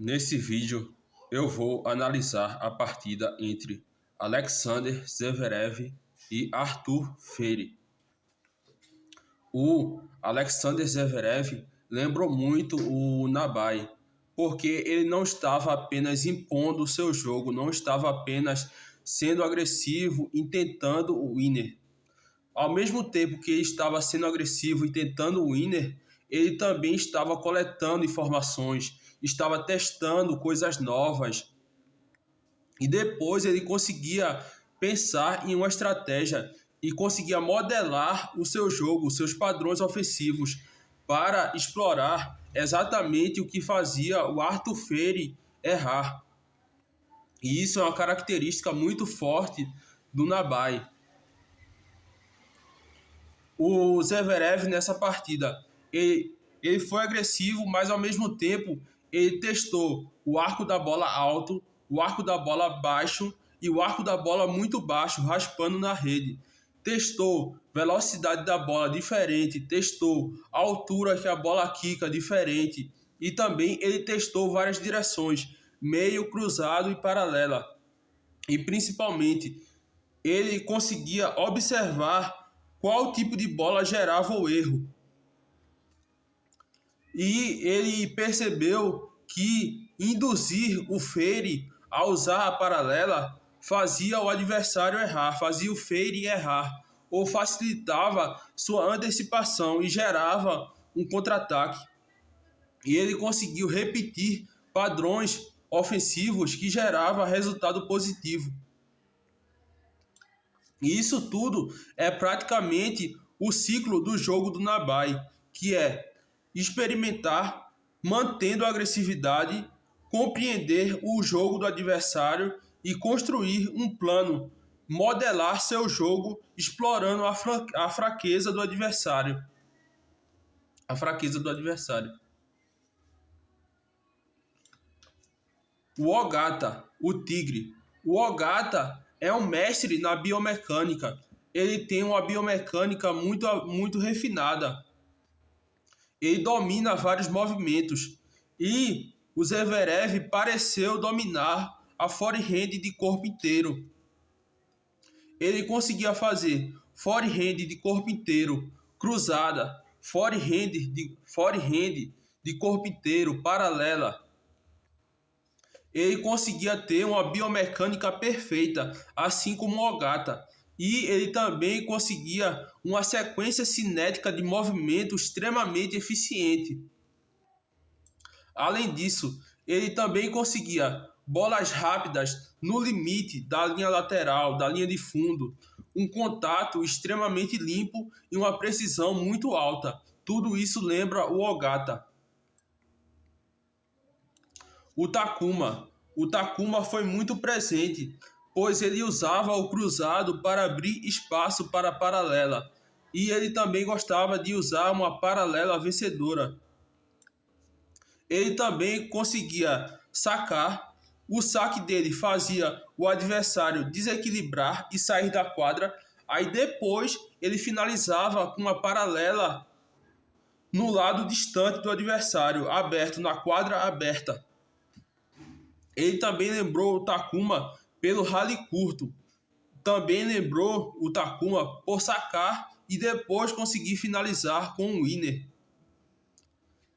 Nesse vídeo eu vou analisar a partida entre Alexander Zverev e Arthur Feri. O Alexander Zverev lembrou muito o Nabai, porque ele não estava apenas impondo o seu jogo, não estava apenas sendo agressivo e tentando o winner. Ao mesmo tempo que ele estava sendo agressivo e tentando o winner, ele também estava coletando informações, estava testando coisas novas. E depois ele conseguia pensar em uma estratégia e conseguia modelar o seu jogo, os seus padrões ofensivos, para explorar exatamente o que fazia o Arthur Feri errar. E isso é uma característica muito forte do Nabai. O Zverev nessa partida, ele foi agressivo, mas ao mesmo tempo ele testou o arco da bola alto, o arco da bola baixo e o arco da bola muito baixo, raspando na rede. Testou velocidade da bola diferente, testou a altura que a bola quica diferente e também ele testou várias direções, meio, cruzado e paralela. E principalmente ele conseguia observar qual tipo de bola gerava o erro. E ele percebeu que induzir o Feri a usar a paralela fazia o adversário errar, fazia o Feri errar, ou facilitava sua antecipação e gerava um contra-ataque. E ele conseguiu repetir padrões ofensivos que geravam resultado positivo. E isso tudo é praticamente o ciclo do jogo do Nabai, que é experimentar, mantendo a agressividade, compreender o jogo do adversário e construir um plano, modelar seu jogo explorando a fraqueza do adversário. A fraqueza do adversário. O Ogata, o tigre. O Ogata é um mestre na biomecânica. Ele tem uma biomecânica muito refinada. Ele domina vários movimentos. E o Zverev pareceu dominar a forehand de corpo inteiro. Ele conseguia fazer forehand de corpo inteiro, cruzada, forehand de corpo inteiro, paralela. Ele conseguia ter uma biomecânica perfeita, assim como o Ogata. E ele também conseguia uma sequência cinética de movimento extremamente eficiente. Além disso, ele também conseguia bolas rápidas no limite da linha lateral, da linha de fundo, um contato extremamente limpo e uma precisão muito alta. Tudo isso lembra o Ogata. O Takuma foi muito presente, pois ele usava o cruzado para abrir espaço para a paralela, e ele também gostava de usar uma paralela vencedora. Ele também conseguia sacar, o saque dele fazia o adversário desequilibrar e sair da quadra, aí depois ele finalizava com uma paralela no lado distante do adversário, aberto, na quadra aberta. Ele também lembrou o Takuma pelo rally curto. Também lembrou o Takuma por sacar e depois conseguir finalizar com um winner.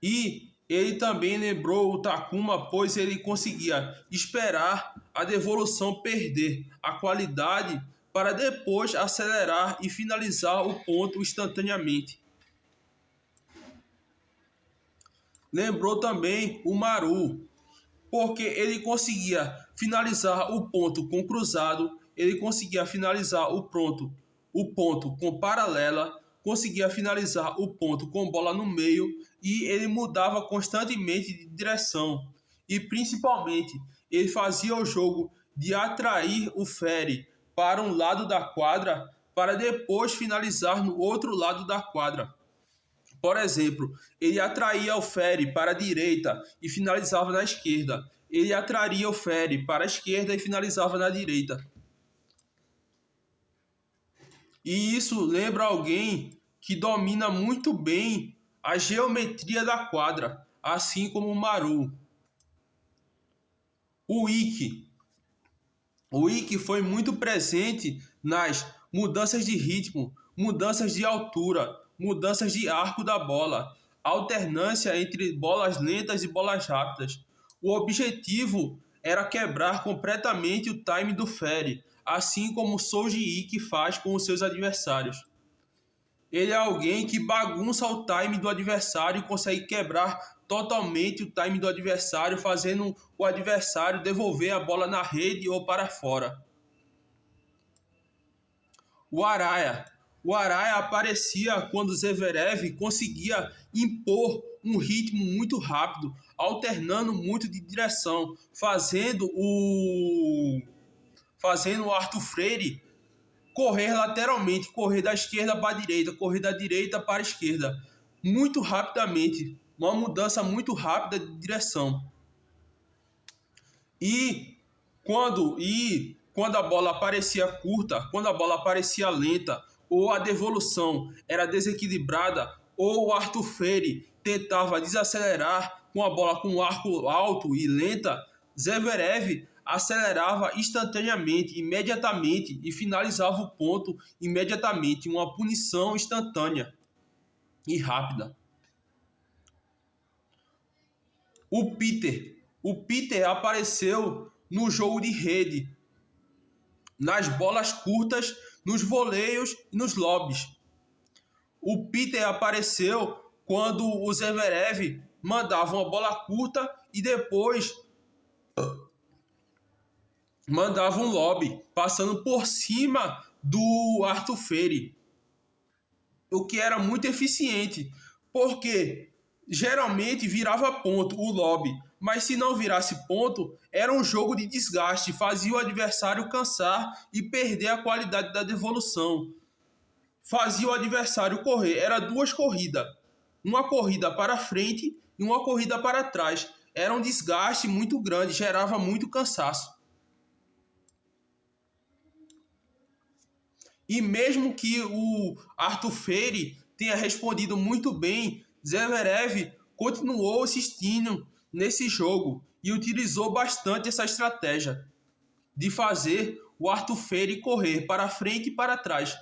E ele também lembrou o Takuma pois ele conseguia esperar a devolução perder a qualidade para depois acelerar e finalizar o ponto instantaneamente. Lembrou também o Maru, porque ele conseguia finalizar o ponto com cruzado, ele conseguia finalizar o ponto com paralela, conseguia finalizar o ponto com bola no meio e ele mudava constantemente de direção. E principalmente, ele fazia o jogo de atrair o Feri para um lado da quadra para depois finalizar no outro lado da quadra. Por exemplo, ele atraía o Feri para a direita e finalizava na esquerda. Ele atraía o Feri para a esquerda e finalizava na direita. E isso lembra alguém que domina muito bem a geometria da quadra, assim como o Maru. O Ike. O Ike foi muito presente nas mudanças de ritmo, mudanças de altura, mudanças de arco da bola, alternância entre bolas lentas e bolas rápidas. O objetivo era quebrar completamente o time do Ferry, assim como Souji Ike faz com os seus adversários. Ele é alguém que bagunça o time do adversário e consegue quebrar totalmente o time do adversário, fazendo o adversário devolver a bola na rede ou para fora. O Araya. O Araya aparecia quando Zverev conseguia impor um ritmo muito rápido, alternando muito de direção, fazendo o Arthur Freire correr lateralmente, correr da esquerda para a direita, correr da direita para a esquerda, muito rapidamente, uma mudança muito rápida de direção. E quando a bola aparecia curta, quando a bola aparecia lenta, ou a devolução era desequilibrada, ou o Arthur Freire tentava desacelerar com a bola com um arco alto e lenta, Zverev acelerava instantaneamente, imediatamente, e finalizava o ponto imediatamente, uma punição instantânea e rápida. O Peter apareceu no jogo de rede, nas bolas curtas, nos voleios e nos lobbies. O Peter apareceu quando o Zverev mandava uma bola curta e depois mandava um lobby, passando por cima do Arthur Freire, o que era muito eficiente, porque geralmente virava ponto o lobby, mas se não virasse ponto, era um jogo de desgaste, fazia o adversário cansar e perder a qualidade da devolução. Fazia o adversário correr, era duas corridas, uma corrida para frente e uma corrida para trás. Era um desgaste muito grande, gerava muito cansaço. E mesmo que o Arthur Freire tenha respondido muito bem, Zverev continuou insistindo nesse jogo e utilizou bastante essa estratégia de fazer o Arthur Freire correr para frente e para trás.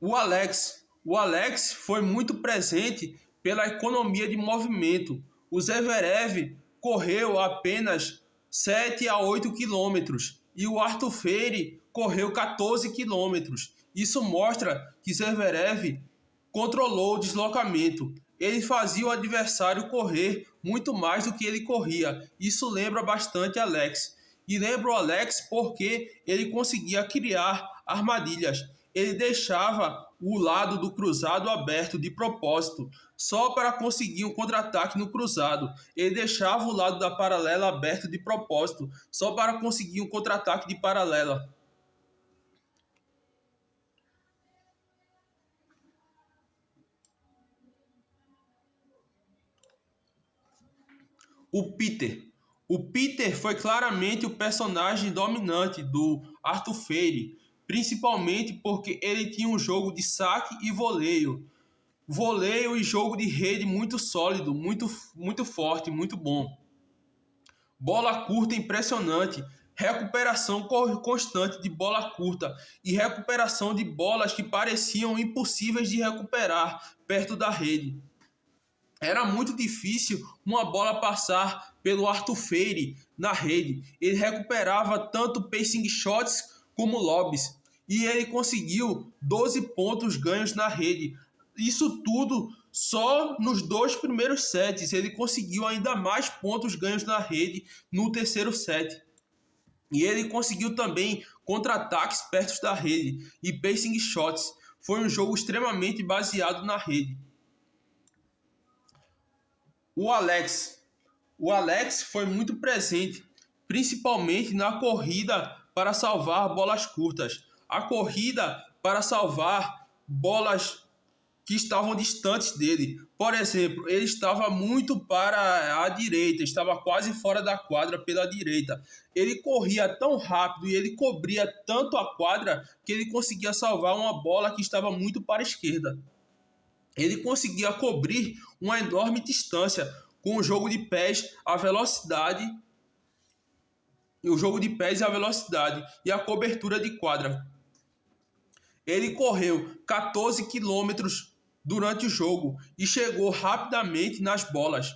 O Alex foi muito presente pela economia de movimento. O Zverev correu apenas 7 a 8 quilômetros e o Arthur Freire correu 14 quilômetros. Isso mostra que Zverev controlou o deslocamento. Ele fazia o adversário correr muito mais do que ele corria. Isso lembra bastante Alex. E lembra o Alex porque ele conseguia criar armadilhas. Ele deixava o lado do cruzado aberto de propósito, só para conseguir um contra-ataque no cruzado. Ele deixava o lado da paralela aberto de propósito, só para conseguir um contra-ataque de paralela. O Peter foi claramente o personagem dominante do Arthur Freire, principalmente porque ele tinha um jogo de saque e voleio. Voleio e jogo de rede muito sólido, muito forte, muito bom. Bola curta impressionante, recuperação constante de bola curta e recuperação de bolas que pareciam impossíveis de recuperar perto da rede. Era muito difícil uma bola passar pelo Arthur Freire na rede. Ele recuperava tanto pacing shots como lobbies. E ele conseguiu 12 pontos ganhos na rede. Isso tudo só nos 2 primeiros sets. Ele conseguiu ainda mais pontos ganhos na rede no terceiro set. E ele conseguiu também contra-ataques perto da rede e pacing shots. Foi um jogo extremamente baseado na rede. O Alex foi muito presente, principalmente na corrida para salvar bolas curtas. A corrida para salvar bolas que estavam distantes dele. Por exemplo, ele estava muito para a direita, estava quase fora da quadra pela direita. Ele corria tão rápido e ele cobria tanto a quadra que ele conseguia salvar uma bola que estava muito para a esquerda. Ele conseguia cobrir uma enorme distância com o jogo de pés, a velocidade, e a cobertura de quadra. Ele correu 14 quilômetros durante o jogo e chegou rapidamente nas bolas.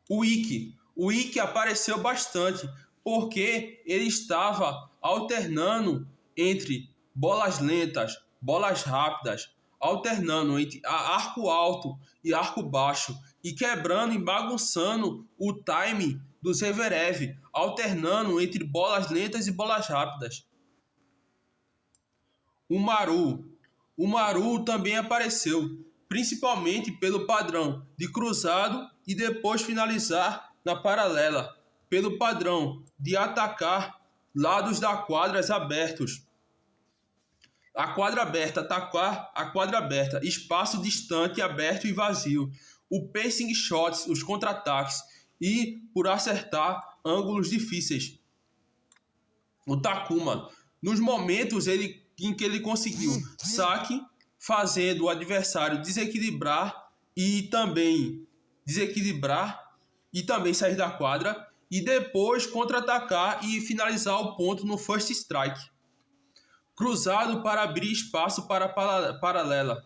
O Ike apareceu bastante porque ele estava alternando entre bolas lentas, bolas rápidas, alternando entre arco alto e arco baixo e quebrando e bagunçando o time do Zverev, alternando entre bolas lentas e bolas rápidas. O Maru também apareceu, principalmente pelo padrão de cruzado e depois finalizar na paralela, pelo padrão de atacar lados da quadra abertos. A quadra aberta, atacar a quadra aberta, espaço distante, aberto e vazio. O pacing shots, os contra-ataques e por acertar ângulos difíceis. O Takuma, nos momentos em que ele conseguiu saque, fazendo o adversário desequilibrar e também sair da quadra e depois contra-atacar e finalizar o ponto no first strike. Cruzado para abrir espaço para a paralela.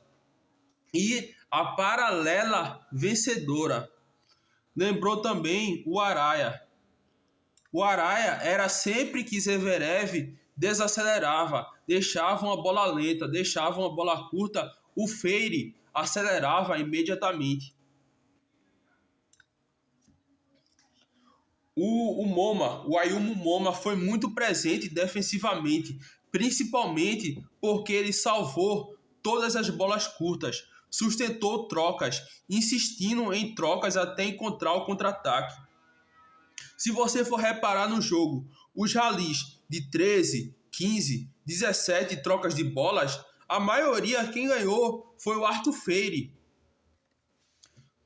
E a paralela vencedora. Lembrou também o Araya. O Araya era sempre que Zverev desacelerava, deixava uma bola lenta, deixava uma bola curta, o Feire acelerava imediatamente. O Ayumu Moma foi muito presente defensivamente, principalmente porque ele salvou todas as bolas curtas, sustentou trocas, insistindo em trocas até encontrar o contra-ataque. Se você for reparar no jogo, os rallies de 13, 15, 17 trocas de bolas, a maioria quem ganhou foi o Arthur Feire.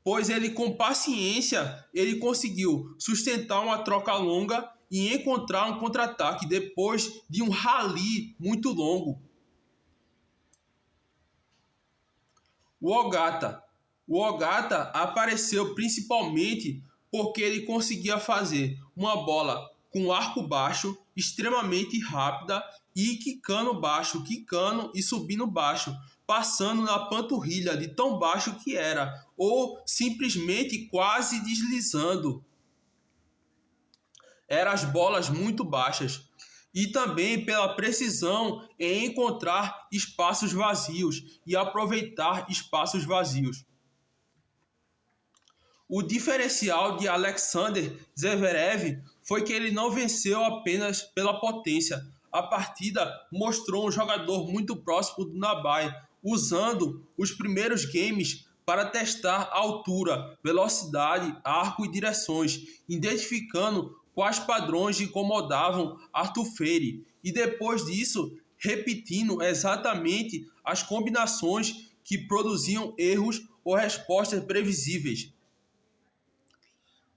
Pois ele com paciência, ele conseguiu sustentar uma troca longa e encontrar um contra-ataque depois de um rally muito longo. O Ogata apareceu principalmente porque ele conseguia fazer uma bola com arco baixo, extremamente rápida e quicando baixo, quicando e subindo baixo, passando na panturrilha de tão baixo que era, ou simplesmente quase deslizando. Eram as bolas muito baixas. E também pela precisão em encontrar espaços vazios e aproveitar espaços vazios. O diferencial de Alexander Zverev foi que ele não venceu apenas pela potência. A partida mostrou um jogador muito próximo do Nabai, usando os primeiros games para testar altura, velocidade, arco e direções, identificando quais padrões incomodavam Arthur Feire e depois disso repetindo exatamente as combinações que produziam erros ou respostas previsíveis.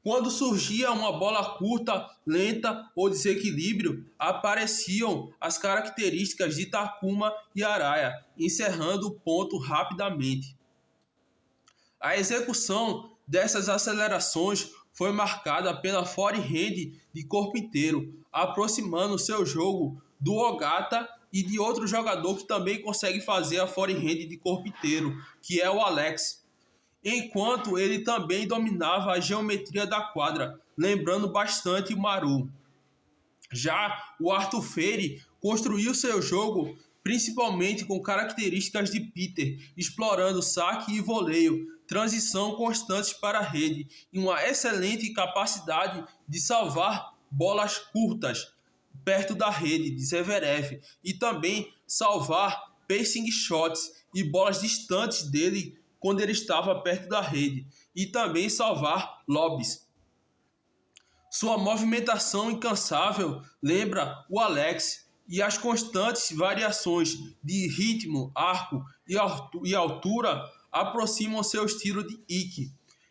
Quando surgia uma bola curta, lenta ou desequilíbrio, apareciam as características de Takuma e Araya, encerrando o ponto rapidamente. A execução dessas acelerações foi marcada pela forehand de corpo inteiro, aproximando seu jogo do Ogata e de outro jogador que também consegue fazer a forehand de corpo inteiro, que é o Alex. Enquanto ele também dominava a geometria da quadra, lembrando bastante o Maru. Já o Arthur Feire construiu seu jogo principalmente com características de Peter, explorando saque e voleio, transição constantes para a rede e uma excelente capacidade de salvar bolas curtas perto da rede de Zverev e também salvar pacing shots e bolas distantes dele quando ele estava perto da rede e também salvar lobbies. Sua movimentação incansável lembra o Alex e as constantes variações de ritmo, arco e altura aproximam seu estilo de Ike.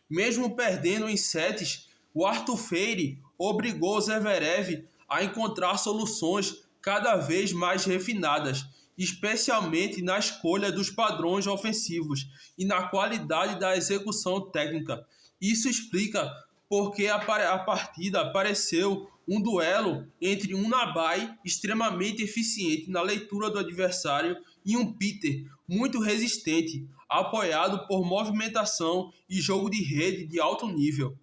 Mesmo perdendo em sets, o Arthur Feire obrigou Zverev a encontrar soluções cada vez mais refinadas especialmente na escolha dos padrões ofensivos e na qualidade da execução técnica. Isso explica porque a partida pareceu um duelo entre um Nabai extremamente eficiente na leitura do adversário e um Peter muito resistente, apoiado por movimentação e jogo de rede de alto nível.